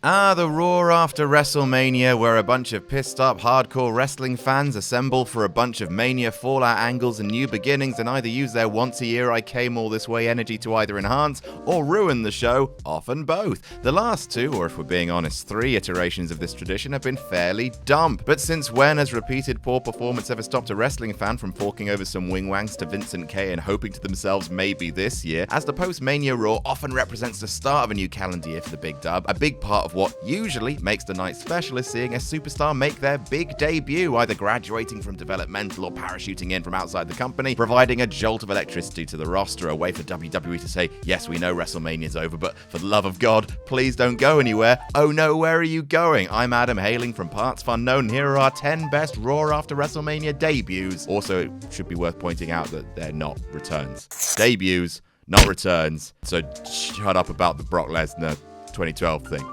The Raw After WrestleMania, where a bunch of pissed up hardcore wrestling fans assemble for a bunch of Mania fallout angles and new beginnings and either use their once a year I came all this way energy to either enhance or ruin the show, often both. The last two, or if we're being honest, three iterations of this tradition have been fairly dumb. But since when has repeated poor performance ever stopped a wrestling fan from forking over some wing-wangs to Vincent K and hoping to themselves maybe this year? As the post-Mania Raw often represents the start of a new calendar year for the big dub, a big part of what usually makes the night special is seeing a superstar make their big debut, either graduating from developmental or parachuting in from outside the company, providing a jolt of electricity to the roster, a way for WWE to say, yes, we know WrestleMania's over, but for the love of God, please don't go anywhere. Oh no, where are you going? I'm Adam, hailing from partsFUNknown, and here are our 10 best Raw After WrestleMania debuts. Also, it should be worth pointing out that they're not returns. Debuts, not returns. So shut up about the Brock Lesnar 2012 thing.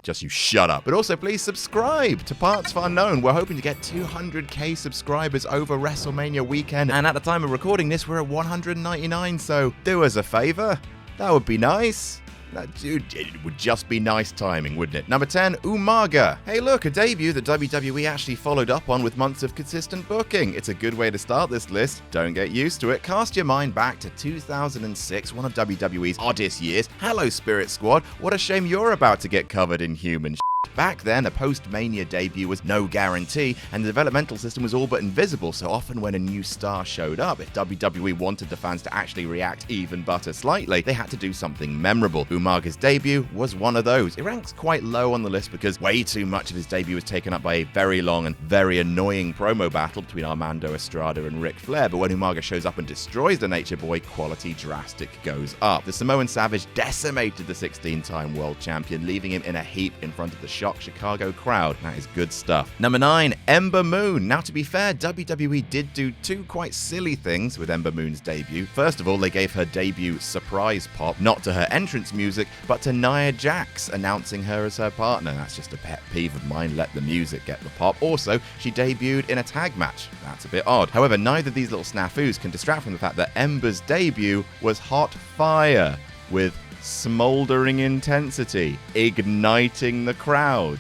Just you shut up. But also please subscribe to partsFUNknown. We're hoping to get 200k subscribers over WrestleMania weekend, and at the time of recording this we're at 199, so do us a favor. That would be nice. It would just be nice timing, wouldn't it? Number 10, Umaga. Hey look, a debut that WWE actually followed up on with months of consistent booking. It's a good way to start this list. Don't get used to it. Cast your mind back to 2006, one of WWE's oddest years. Hello, Spirit Squad. What a shame you're about to get covered in human shit. Back then, a post-Mania debut was no guarantee, and the developmental system was all but invisible, so often when a new star showed up, if WWE wanted the fans to actually react even but slightly, they had to do something memorable. Umaga's debut was one of those. It ranks quite low on the list because way too much of his debut was taken up by a very long and very annoying promo battle between Armando Estrada and Ric Flair, but when Umaga shows up and destroys the Nature Boy, quality drastic goes up. The Samoan Savage decimated the 16-time world champion, leaving him in a heap in front of the shocked Chicago crowd. That is good stuff. Number 9, Ember Moon. Now, to be fair, WWE did do two quite silly things with Ember Moon's debut. First of all, they gave her debut surprise pop, not to her entrance music, but to Nia Jax, announcing her as her partner. That's just a pet peeve of mine. Let the music get the pop. Also, she debuted in a tag match. That's a bit odd. However, neither of these little snafus can distract from the fact that Ember's debut was hot fire, with smoldering intensity, igniting the crowd,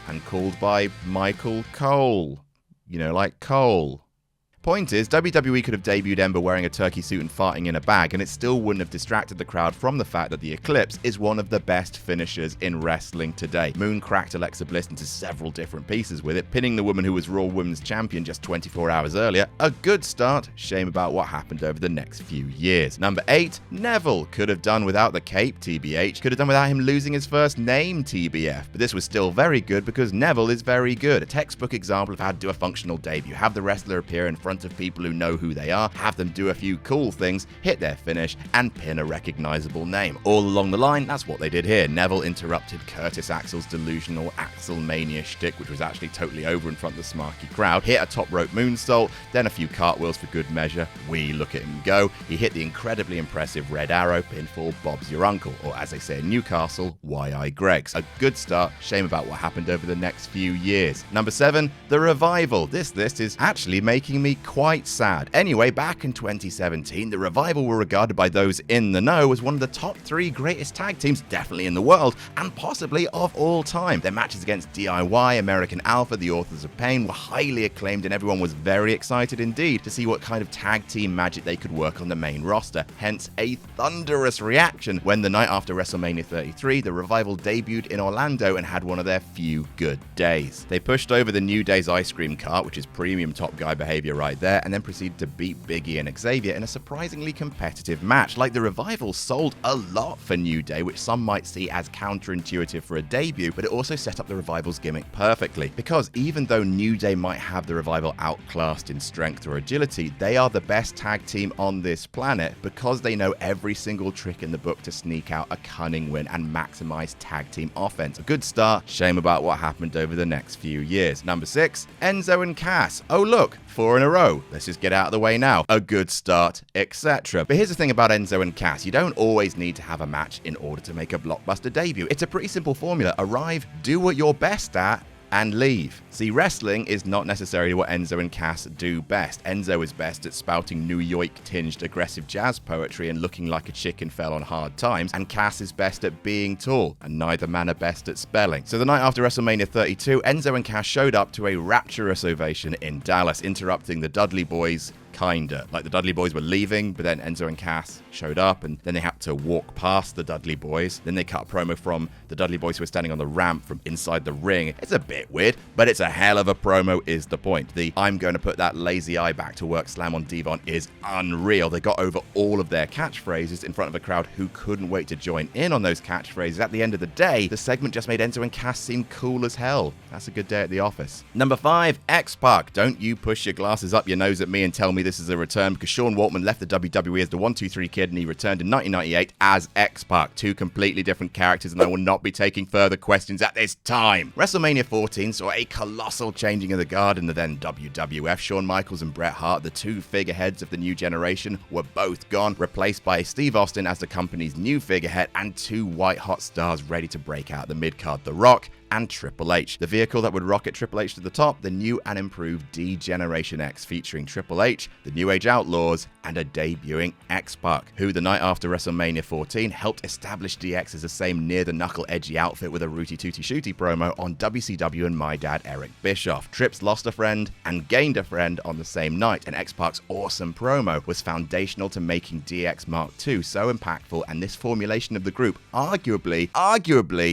and called by Michael Cole. You know, like Cole. Point is, WWE could have debuted Ember wearing a turkey suit and farting in a bag, and it still wouldn't have distracted the crowd from the fact that the Eclipse is one of the best finishers in wrestling today. Moon cracked Alexa Bliss into several different pieces with it, pinning the woman who was Raw Women's Champion just 24 hours earlier. A good start, shame about what happened over the next few years. Number 8, Neville. Could have done without the cape, TBH. Could have done without him losing his first name, TBF. But this was still very good because Neville is very good. A textbook example of how to do a functional debut. Have the wrestler appear in front of people who know who they are, have them do a few cool things, hit their finish, and pin a recognizable name. All along the line, that's what they did here. Neville interrupted Curtis Axel's delusional Axelmania shtick, which was actually totally over in front of the smarky crowd, hit a top rope moonsault, then a few cartwheels for good measure. We look at him go. He hit the incredibly impressive Red Arrow pinfall, Bob's your uncle, or as they say in Newcastle, Y.I. Greg's. A good start, shame about what happened over the next few years. Number 7, The Revival. This list is actually making me quite sad. Anyway, back in 2017, The Revival were regarded by those in the know as one of the top 3 greatest tag teams, definitely in the world, and possibly of all time. Their matches against DIY, American Alpha, the Authors of Pain were highly acclaimed, and everyone was very excited indeed to see what kind of tag team magic they could work on the main roster. Hence, a thunderous reaction when the night after WrestleMania 33, The Revival debuted in Orlando and had one of their few good days. They pushed over the New Day's ice cream cart, which is premium top guy behavior right there, and then proceeded to beat Big E and Xavier in a surprisingly competitive match. Like, the Revival sold a lot for New Day, which some might see as counterintuitive for a debut, but it also set up the Revival's gimmick perfectly. Because even though New Day might have the Revival outclassed in strength or agility, they are the best tag team on this planet because they know every single trick in the book to sneak out a cunning win and maximize tag team offense. A good start, shame about what happened over the next few years. Number 6, Enzo and Cass. Oh look, 4 in a row. Let's just get out of the way now. A good start, etc. But here's the thing about Enzo and Cass. You don't always need to have a match in order to make a blockbuster debut. It's a pretty simple formula. Arrive, do what you're best at, and leave. See, wrestling is not necessarily what Enzo and Cass do best. Enzo is best at spouting New York-tinged aggressive jazz poetry and looking like a chicken fell on hard times, and Cass is best at being tall, and neither man are best at spelling. So the night after WrestleMania 32, Enzo and Cass showed up to a rapturous ovation in Dallas, interrupting the Dudley Boys. Kinda. Like the Dudley Boys were leaving, but then Enzo and Cass showed up, and then they had to walk past the Dudley Boys. Then they cut a promo from the Dudley Boys who were standing on the ramp from inside the ring. It's a bit weird, but it's a hell of a promo is the point. The I'm going to put that lazy eye back to work slam on Devon is unreal. They got over all of their catchphrases in front of a crowd who couldn't wait to join in on those catchphrases. At the end of the day, the segment just made Enzo and Cass seem cool as hell. That's a good day at the office. Number 5, X-Pac. Don't you push your glasses up your nose at me and tell me this is a return, because Sean Waltman left the WWE as the 1-2-3 Kid and he returned in 1998 as X-Pac. Two completely different characters, and I will not be taking further questions at this time. WrestleMania 14 saw a colossal changing of the guard in the then WWF. Shawn Michaels and Bret Hart, the two figureheads of the new generation, were both gone, replaced by Steve Austin as the company's new figurehead and two white-hot stars ready to break out the mid-card, The Rock and Triple H. The vehicle that would rocket Triple H to the top, the new and improved D-Generation X, featuring Triple H, the New Age Outlaws, and a debuting X-Pac, who the night after WrestleMania 14 helped establish DX as the same near-the-knuckle edgy outfit with a Rooty Tooty Shooty promo on WCW and My Dad Eric Bischoff. Trips lost a friend and gained a friend on the same night, and X-Pac's awesome promo was foundational to making DX Mark II so impactful, and this formulation of the group arguably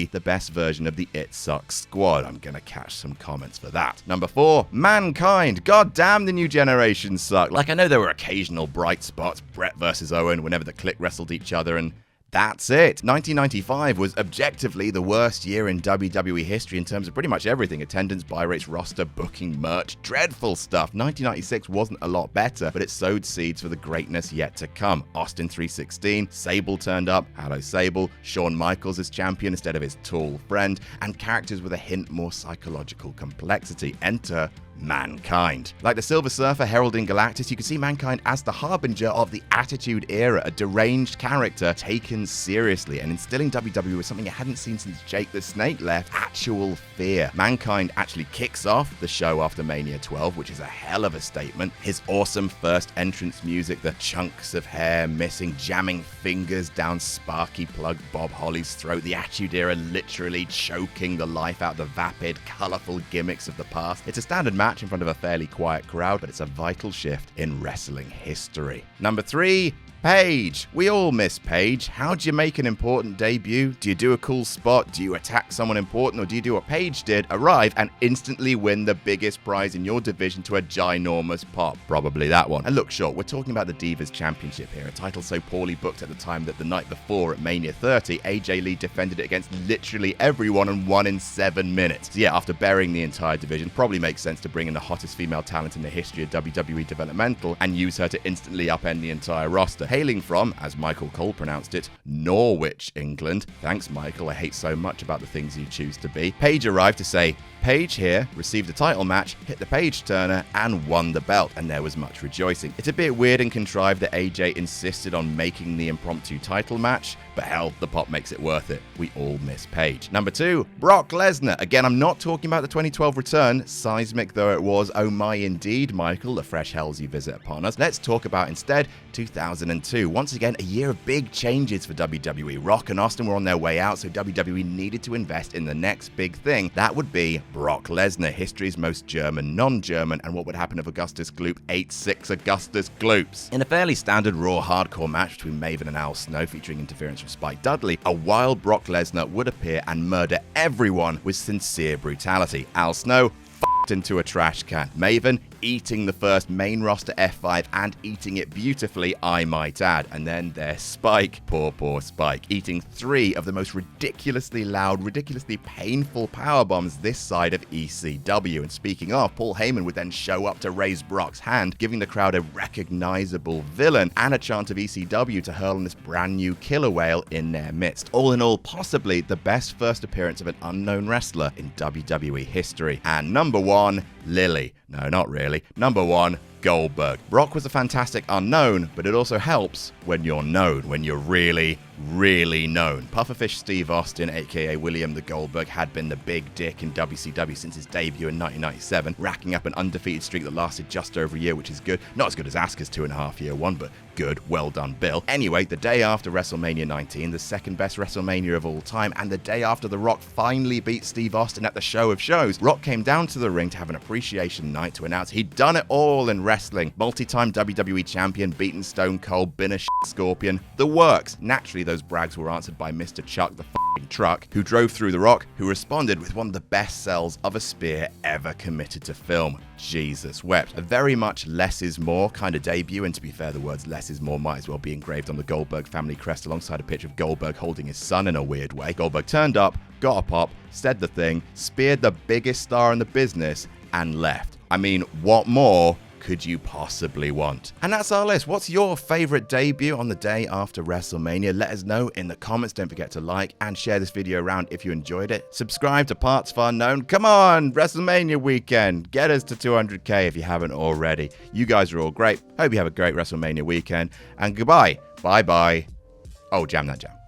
the best version of the It Sucks squad. I'm gonna catch some comments for that. Number 4, Mankind. God damn, the new generation sucked. Like, I know there were occasional bright spots, Brett versus Owen whenever the Clique wrestled each other, and that's it. 1995 was objectively the worst year in WWE history in terms of pretty much everything. Attendance, buy rates, roster, booking, merch, dreadful stuff. 1996 wasn't a lot better, but it sowed seeds for the greatness yet to come. Austin 316, Sable turned up, hello Sable, Shawn Michaels as champion instead of his tall friend, and characters with a hint more psychological complexity. Enter Mankind. Like the Silver Surfer heralding Galactus, you can see Mankind as the harbinger of the Attitude Era, a deranged character taken seriously and instilling WWE with something it hadn't seen since Jake the Snake left: actual fear. Mankind actually kicks off the show after Mania 12, which is a hell of a statement. His awesome first entrance music, the chunks of hair missing, jamming fingers down Sparky Plug Bob Holly's throat, the Attitude Era literally choking the life out of the vapid, colourful gimmicks of the past. It's a standard match in front of a fairly quiet crowd, but it's a vital shift in wrestling history. Number 3, Paige. We all miss Paige. How do you make an important debut? Do you do a cool spot? Do you attack someone important? Or do you do what Paige did, arrive and instantly win the biggest prize in your division to a ginormous pop? Probably that one. And look, sure, we're talking about the Divas Championship here, a title so poorly booked at the time that the night before at Mania 30, AJ Lee defended it against literally everyone and won in 7 minutes. So yeah, after burying the entire division, probably makes sense to bring in the hottest female talent in the history of WWE developmental and use her to instantly upend the entire roster. Hailing from, as Michael Cole pronounced it, Norwich, England. Thanks, Michael. I hate so much about the things you choose to be. Paige arrived to say, Paige here received a title match, hit the page turner, and won the belt, and there was much rejoicing. It's a bit weird and contrived that AJ insisted on making the impromptu title match, but hell, the pop makes it worth it. We all miss Paige. Number 2, Brock Lesnar. Again, I'm not talking about the 2012 return, seismic though it was. Oh my, indeed, Michael, the fresh hells you visit upon us. Let's talk about instead 2002. Once again, a year of big changes for WWE. Rock and Austin were on their way out, so WWE needed to invest in the next big thing. That would be Brock Lesnar, history's most German non-German, and what would happen if Augustus Gloop ate 6 Augustus Gloops. In a fairly standard Raw hardcore match between Maven and Al Snow featuring interference from Spike Dudley, a wild Brock Lesnar would appear and murder everyone with sincere brutality. Al Snow f***ed into a trash can. Maven eating the first main roster F5 and eating it beautifully, I might add. And then there's Spike, poor Spike, eating 3 of the most ridiculously loud, ridiculously painful powerbombs this side of ECW. And speaking of, Paul Heyman would then show up to raise Brock's hand, giving the crowd a recognizable villain and a chant of ECW to hurl on this brand new killer whale in their midst. All in all, possibly the best first appearance of an unknown wrestler in WWE history. And number 1, Lily. No, not really. Number 1, Goldberg. Rock was a fantastic unknown, but it also helps when you're known, when you're really known. Pufferfish Steve Austin, aka William the Goldberg, had been the big dick in WCW since his debut in 1997, racking up an undefeated streak that lasted just over a year, which is good. Not as good as Asuka's 2.5-year one, but good. Well done, Bill. Anyway, the day after WrestleMania 19, the second best WrestleMania of all time, and the day after The Rock finally beat Steve Austin at the show of shows, Rock came down to the ring to have an appreciation night to announce he'd done it all in wrestling. Multi-time WWE champion, beaten Stone Cold, been a scorpion. The works. Naturally, those brags were answered by Mr. Chuck the truck, who drove through The Rock, who responded with one of the best sells of a spear ever committed to film. Jesus wept. A very much less is more kind of debut, and to be fair, the words less is more might as well be engraved on the Goldberg family crest alongside a picture of Goldberg holding his son in a weird way. Goldberg turned up, got a pop, said the thing, speared the biggest star in the business, and left. I mean, what more could you possibly want? And that's our list. What's your favorite debut on the day after WrestleMania? Let us know in the comments. Don't forget to like and share this video around if you enjoyed it. Subscribe to partsFUNknown. Come on, WrestleMania weekend. Get us to 200k if you haven't already. You guys are all great. Hope you have a great WrestleMania weekend. And goodbye. Bye-bye. Oh, jam that jam.